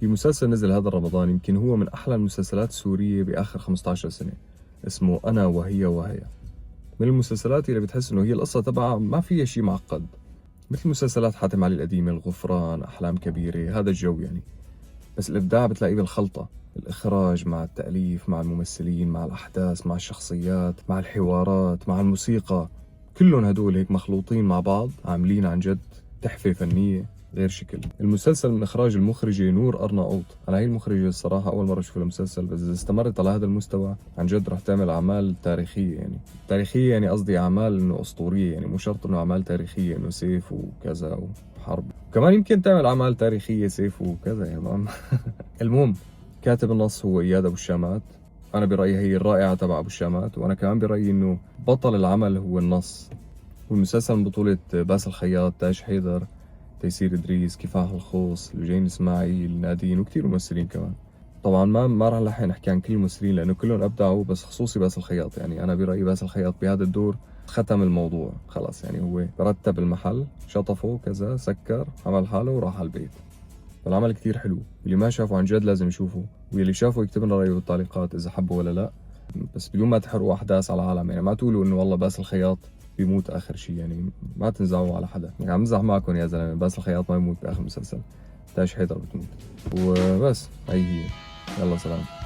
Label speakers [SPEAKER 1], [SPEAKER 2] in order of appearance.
[SPEAKER 1] في مسلسل نزل هذا رمضان يمكن هو من أحلى المسلسلات السورية بآخر 15 سنة، اسمه أنا وهي وهي. من المسلسلات اللي بتحس إنه هي القصة تبعها ما فيها شيء معقد، مثل مسلسلات حاتم علي القديمة، الغفران، أحلام كبيرة، هذا الجو يعني. بس الإبداع بتلاقيه بالخلطة، الإخراج مع التأليف مع الممثلين مع الأحداث مع الشخصيات مع الحوارات مع الموسيقى، كلهم هدول هيك مخلوطين مع بعض، عاملين عن جد تحفة فنية غير شكل. المسلسل من إخراج المخرجة نور أرناؤوط. أنا هي المخرجة الصراحة أول مرة أشوف المسلسل، بس إذا استمرت على هذا المستوى عن جد رح تعمل أعمال تاريخية. يعني تاريخية يعني قصدي أعمال إنه أسطورية، يعني مو شرط إنه أعمال تاريخية إنه سيف وكذا وحرب، كمان يمكن تعمل أعمال تاريخية سيف وكذا يعني. المهم، كاتب النص هو إياد أبو الشامات. أنا برأيي هي الرائعة تبع أبو الشامات، وأنا كمان برأيي إنه بطل العمل هو النص. والمسلسل من بطولة باسل خياط، تاج حيدر، تيسير إدريس، كفاح الخوص، لجين إسماعيل، نادين، وكثير ممثلين كمان. طبعا ما راح نلحق نحكي عن كل الممثلين لأنه كلهم أبدعوا، بس خصوصي باسل خياط. يعني أنا برأيي باسل خياط بهذا الدور ختم الموضوع خلاص. يعني هو رتب المحل، شطفه كذا، سكر، عمل حاله وراح على البيت. فالعمل كتير حلو، اللي ما شافه عن جد لازم يشوفه، واللي شافه يكتب لنا رأيه بالتعليقات إذا حبه ولا لا، بس بدون ما تحرقوا أحداث على العالم. يعني ما تقولوا إنه والله باسل الخياط بيموت آخر شيء، يعني ما تنزعوا على حدا. يعني عم مزح معكم يا زلمة، باسل الخياط ما يموت بآخر مسلسل، تاج حيدر بتموت. وبس هي يلا سلام.